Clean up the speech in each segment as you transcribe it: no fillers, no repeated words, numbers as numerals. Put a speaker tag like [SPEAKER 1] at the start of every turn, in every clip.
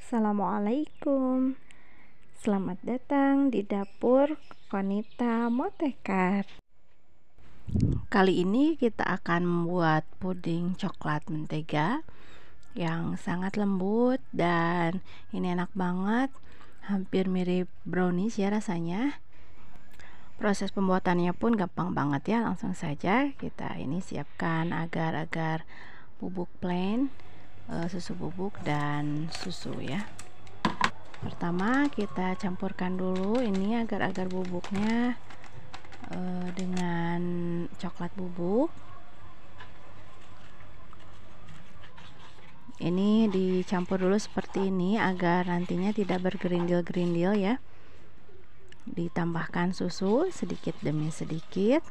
[SPEAKER 1] Assalamualaikum. Selamat datang di dapur Konita Motekar. Kali ini kita akan membuat puding coklat mentega yang sangat lembut dan ini enak banget, hampir mirip brownies ya rasanya. Proses pembuatannya pun gampang banget ya, langsung saja kita ini siapkan agar-agar bubuk plain, susu bubuk dan susu ya. Pertama kita campurkan dulu ini agar-agar bubuknya dengan coklat bubuk. Ini dicampur dulu seperti ini agar nantinya tidak bergerindil-gerindil ya. Ditambahkan susu sedikit demi sedikit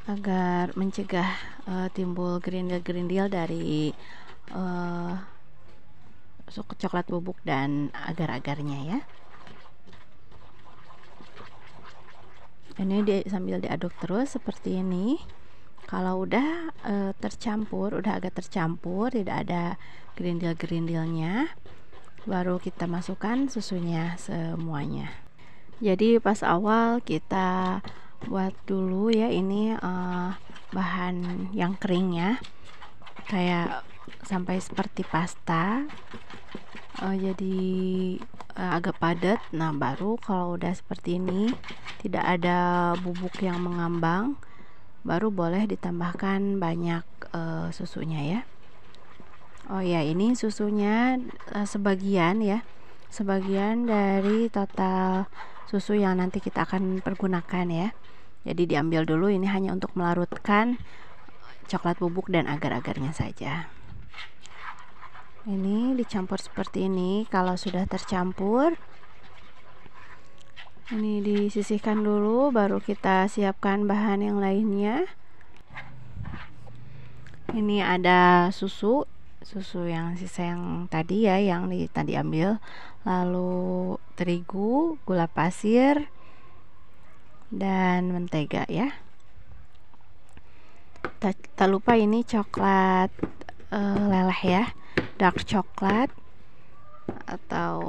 [SPEAKER 1] agar mencegah timbul gerindil-gerindil dari coklat bubuk dan agar-agarnya ya. Ini sambil diaduk terus seperti ini. Kalau udah agak tercampur, tidak ada gerindil-gerindilnya, baru kita masukkan susunya semuanya. Jadi pas awal kita buat dulu ya ini bahan yang kering ya, kayak sampai seperti pasta, jadi agak padat. Nah baru kalau udah seperti ini tidak ada bubuk yang mengambang, baru boleh ditambahkan banyak susunya ya. Oh ya, ini susunya sebagian ya, sebagian dari total susu yang nanti kita akan pergunakan ya. Jadi diambil dulu, ini hanya untuk melarutkan coklat bubuk dan agar-agarnya saja. Ini dicampur seperti ini. Kalau sudah tercampur, ini disisihkan dulu, baru kita siapkan bahan yang lainnya. Ini ada susu yang sisa yang tadi ya, yang tadi ambil, lalu terigu, gula pasir dan mentega ya. Tak lupa ini coklat leleh ya, dark coklat atau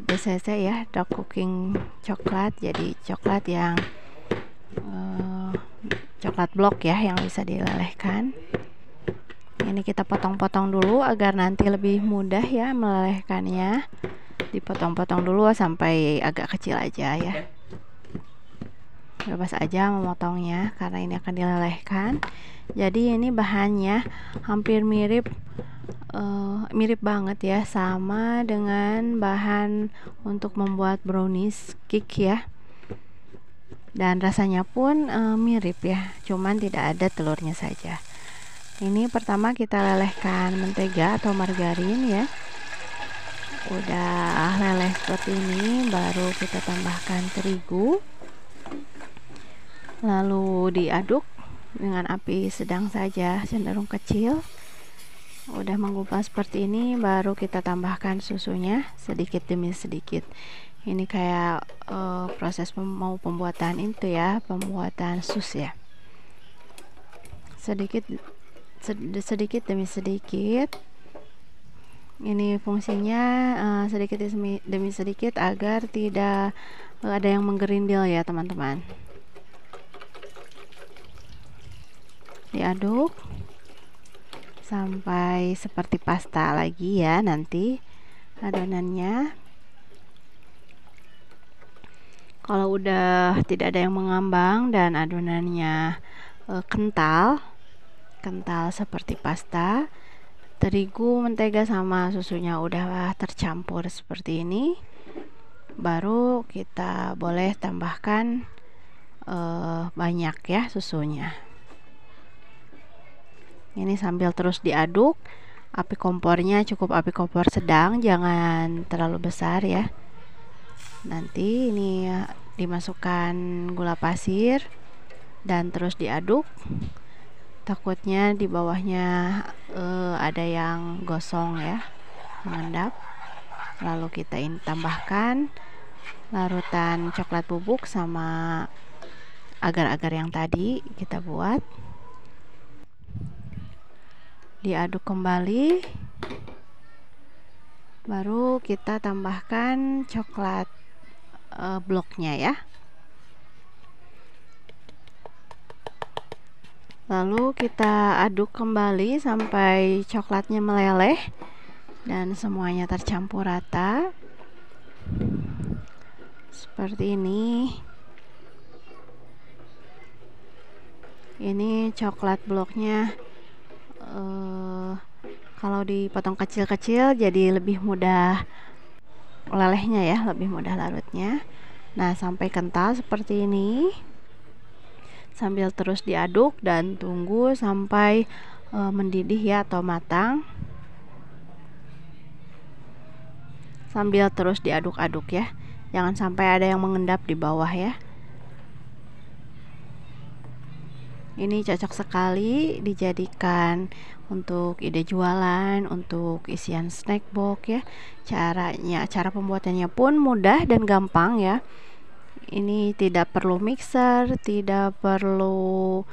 [SPEAKER 1] DCC ya, dark cooking coklat. Jadi coklat yang coklat blok ya, yang bisa dilelehkan. Ini kita potong-potong dulu agar nanti lebih mudah ya melelehkannya. Dipotong-potong dulu sampai agak kecil aja ya, bebas aja memotongnya karena ini akan dilelehkan. Jadi ini bahannya hampir mirip banget ya, sama dengan bahan untuk membuat brownies cake ya, dan rasanya pun mirip ya, cuman tidak ada telurnya saja. Ini pertama kita lelehkan mentega atau margarin ya. Udah leleh seperti ini, baru kita tambahkan terigu, lalu diaduk dengan api sedang saja, cenderung kecil. Udah menggumpal seperti ini, baru kita tambahkan susunya sedikit demi sedikit. Ini kayak proses mau pembuatan itu ya, pembuatan sus ya. Sedikit demi sedikit. Ini fungsinya sedikit demi sedikit agar tidak ada yang menggerindil ya teman-teman. Diaduk sampai seperti pasta lagi ya nanti adonannya. Kalau udah tidak ada yang mengambang dan adonannya kental seperti pasta, terigu, mentega sama susunya udah tercampur seperti ini, baru kita boleh tambahkan banyak ya susunya. Ini sambil terus diaduk, api kompornya cukup api kompor sedang, jangan terlalu besar ya. Nanti ini dimasukkan gula pasir dan terus diaduk. Takutnya di bawahnya ada yang gosong ya, mengendap. Lalu kita tambahkan larutan coklat bubuk sama agar-agar yang tadi kita buat. diaduk kembali, baru kita tambahkan coklat bloknya ya. Lalu kita aduk kembali sampai coklatnya meleleh dan semuanya tercampur rata seperti ini. Ini coklat bloknya kalau dipotong kecil-kecil jadi lebih mudah lelehnya ya, lebih mudah larutnya. Nah, sampai kental seperti ini, sambil terus diaduk dan tunggu sampai mendidih ya atau matang, sambil terus diaduk-aduk ya, jangan sampai ada yang mengendap di bawah ya. Ini cocok sekali dijadikan untuk ide jualan, untuk isian snack box ya. Cara pembuatannya pun mudah dan gampang ya. Ini tidak perlu mixer, tidak perlu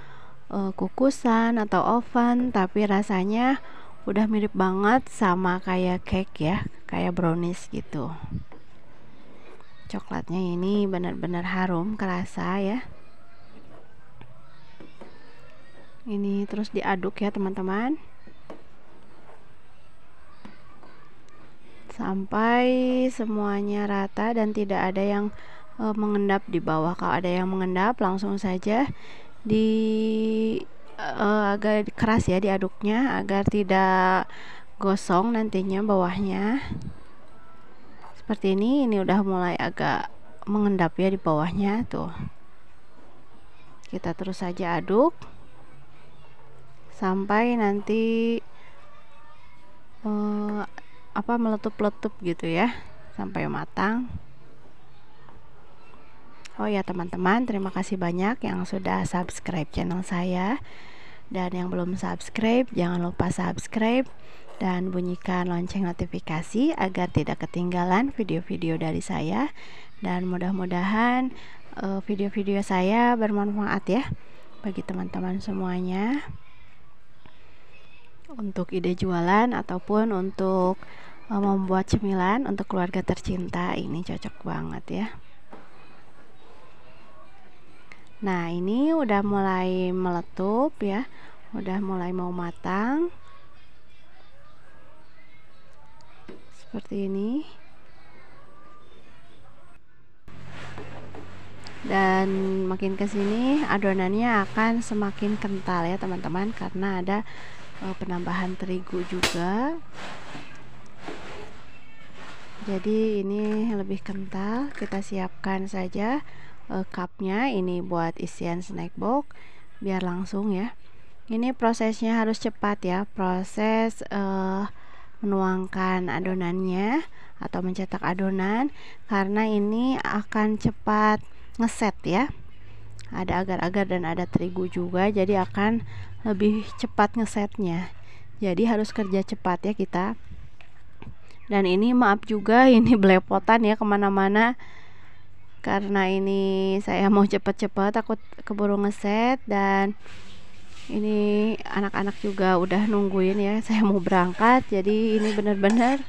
[SPEAKER 1] kukusan atau oven, tapi rasanya udah mirip banget sama kayak cake ya, kayak brownies gitu. Coklatnya ini benar-benar harum, kerasa ya. Ini terus diaduk ya teman-teman, sampai semuanya rata dan tidak ada yang mengendap di bawah. Kalau ada yang mengendap, langsung saja agak keras ya diaduknya agar tidak gosong nantinya bawahnya. Seperti ini udah mulai agak mengendap ya di bawahnya tuh. Kita terus saja aduk sampai nanti meletup-letup gitu ya, sampai matang. Oh ya teman-teman, terima kasih banyak yang sudah subscribe channel saya, dan yang belum subscribe jangan lupa subscribe dan bunyikan lonceng notifikasi agar tidak ketinggalan video-video dari saya. Dan mudah-mudahan video-video saya bermanfaat ya bagi teman-teman semuanya, untuk ide jualan ataupun untuk membuat cemilan untuk keluarga tercinta. Ini cocok banget ya. Nah, ini udah mulai meletup ya, udah mulai mau matang seperti ini. Dan makin kesini adonannya akan semakin kental ya teman-teman, karena ada penambahan terigu juga, jadi ini lebih kental. Kita siapkan saja cupnya, ini buat isian snack box biar langsung ya. Ini prosesnya harus cepat ya, proses menuangkan adonannya atau mencetak adonan, karena ini akan cepat ngeset ya. Ada agar-agar dan ada terigu juga, jadi akan lebih cepat ngesetnya. Jadi harus kerja cepat ya kita. Dan ini maaf juga, ini belepotan ya kemana-mana, karena ini saya mau cepet-cepet, takut keburu ngeset. Dan ini anak-anak juga udah nungguin ya, saya mau berangkat. Jadi ini benar-benar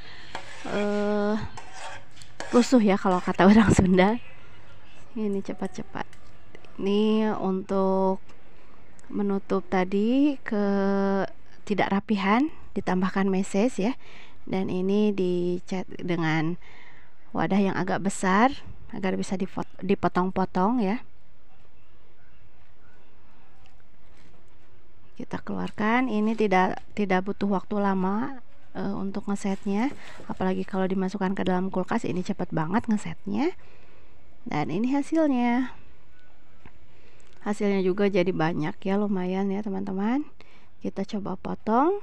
[SPEAKER 1] rusuh ya kalau kata orang Sunda. Ini cepat-cepat. Ini untuk menutup tadi ketidakrapihan, ditambahkan meses ya. Dan ini dicat dengan wadah yang agak besar agar bisa dipotong-potong ya. Kita keluarkan. Ini tidak butuh waktu lama untuk ngesetnya, apalagi kalau dimasukkan ke dalam kulkas, ini cepat banget ngesetnya. Dan ini hasilnya juga jadi banyak ya, lumayan ya teman-teman. Kita coba potong.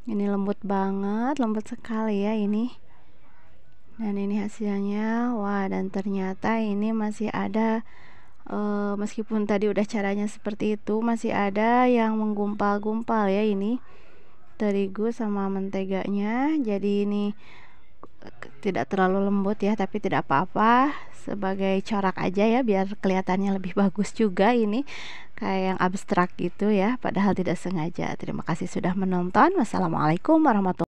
[SPEAKER 1] Ini lembut banget, lembut sekali ya ini. Dan ini hasilnya. Wah, dan ternyata ini masih ada meskipun tadi udah caranya seperti itu, masih ada yang menggumpal-gumpal ya, ini terigu sama menteganya. Jadi ini tidak terlalu lembut ya, tapi tidak apa-apa, sebagai corak aja ya, biar kelihatannya lebih bagus juga. Ini kayak yang abstrak gitu ya, padahal tidak sengaja. Terima kasih sudah menonton. Wassalamualaikum warahmatullahi wabarakatuh.